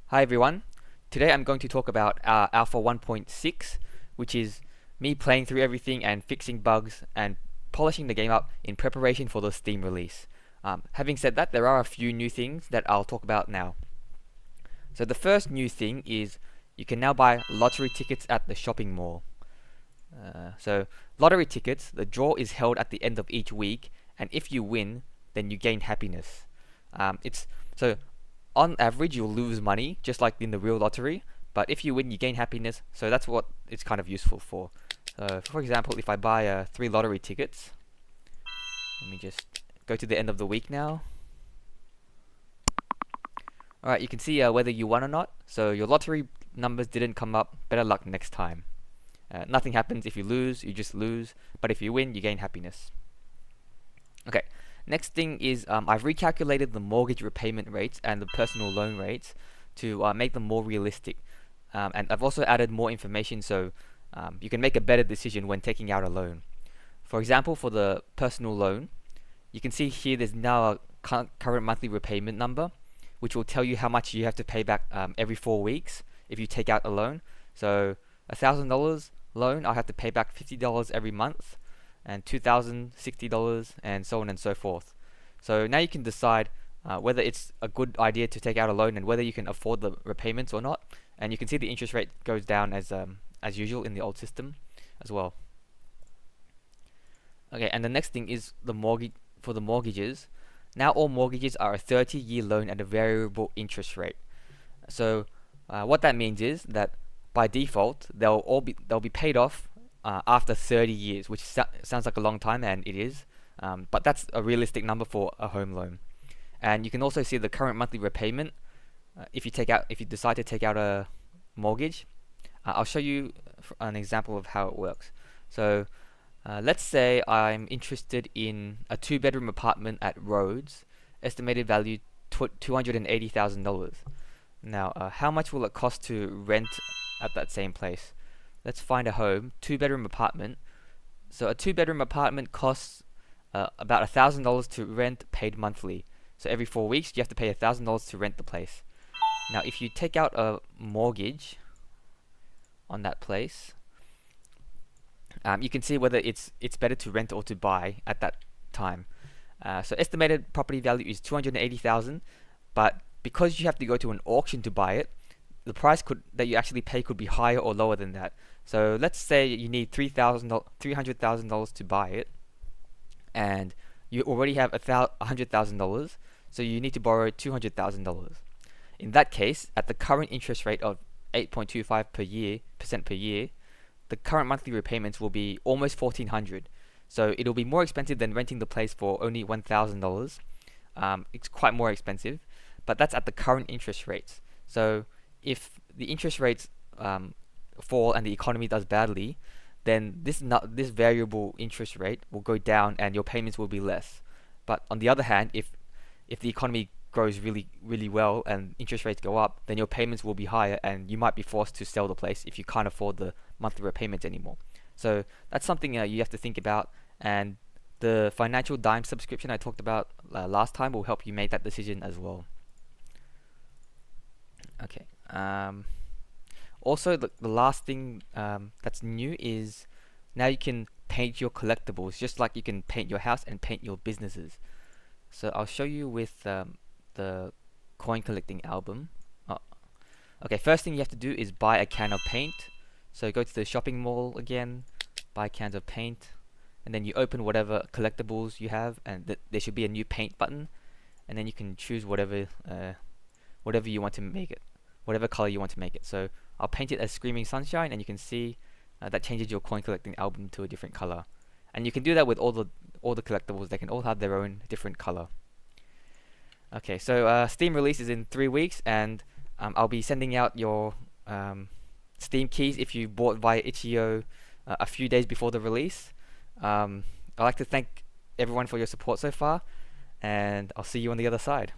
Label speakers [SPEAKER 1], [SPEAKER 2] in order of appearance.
[SPEAKER 1] Hi everyone. Today I'm going to talk about Alpha 1.6, which is me playing through everything and fixing bugs and polishing the game up in preparation for the Steam release. Having said that, there are a few new things that I'll talk about now. So the first new thing is you can now buy lottery tickets at the shopping mall. So lottery tickets, the draw is held at the end of each week, and if you win, then you gain happiness. It's so on average you'll lose money just like in the real lottery, but if you win you gain happiness, so that's what it's kind of useful for. For example, if I buy 3 lottery tickets, let me just go to the end of the week now. Alright, you can see whether you won or not. So your lottery numbers didn't come up, better luck next time. Nothing happens if you lose, you just lose, but if you win you gain happiness. Okay, next thing is I've recalculated the mortgage repayment rates and the personal loan rates to make them more realistic. And I've also added more information so you can make a better decision when taking out a loan. For example, for the personal loan, you can see here there's now a current monthly repayment number, which will tell you how much you have to pay back every 4 weeks if you take out a loan. So $1,000 loan, I'll have to pay back $50 every month, and $2,060, and so on and so forth. So now you can decide whether it's a good idea to take out a loan and whether you can afford the repayments or not. And you can see the interest rate goes down as usual in the old system as well. Okay, and the next thing is the mortgage. For the mortgages, now all mortgages are a 30-year loan at a variable interest rate. So what that means is that by default they'll be paid off after 30 years, which sounds like a long time, and it is, but that's a realistic number for a home loan. And you can also see the current monthly repayment if you decide to take out a mortgage. I'll show you an example of how it works. So let's say I'm interested in a 2-bedroom apartment at Rhodes, estimated value $280,000. Now, how much will it cost to rent at that same place? Let's find a home, 2-bedroom apartment. So a 2-bedroom apartment costs about $1,000 to rent, paid monthly. So every 4 weeks you have to pay $1,000 to rent the place. Now, if you take out a mortgage on that place, you can see whether it's better to rent or to buy at that time. So estimated property value is $280,000, but because you have to go to an auction to buy it, the price that you actually pay could be higher or lower than that. So let's say you need $300,000 to buy it, and you already have $100,000, so you need to borrow $200,000. In that case, at the current interest rate of 8.25% per year, the current monthly repayments will be almost $1,400. So it'll be more expensive than renting the place for only $1,000. It's quite more expensive, but that's at the current interest rates. So if the interest rates fall and the economy does badly, then this variable interest rate will go down and your payments will be less. But on the other hand, if the economy grows really, really well and interest rates go up, then your payments will be higher and you might be forced to sell the place if you can't afford the monthly repayments anymore. So that's something you have to think about, and the Financial Dime subscription I talked about last time will help you make that decision as well. Okay. Also, the last thing that's new is now you can paint your collectibles just like you can paint your house and paint your businesses. So I'll show you with the coin collecting album. Okay, first thing you have to do is buy a can of paint. So go to the shopping mall again, buy cans of paint, and then you open whatever collectibles you have, and there should be a new paint button, and then you can choose whatever you want to make it, whatever color you want to make it. So I'll paint it as Screaming Sunshine, and you can see that changes your coin collecting album to a different color. And you can do that with all the collectibles. They can all have their own different color. Okay, so Steam release is in 3 weeks, and I'll be sending out your Steam keys if you bought via itch.io a few days before the release. I'd like to thank everyone for your support so far, and I'll see you on the other side.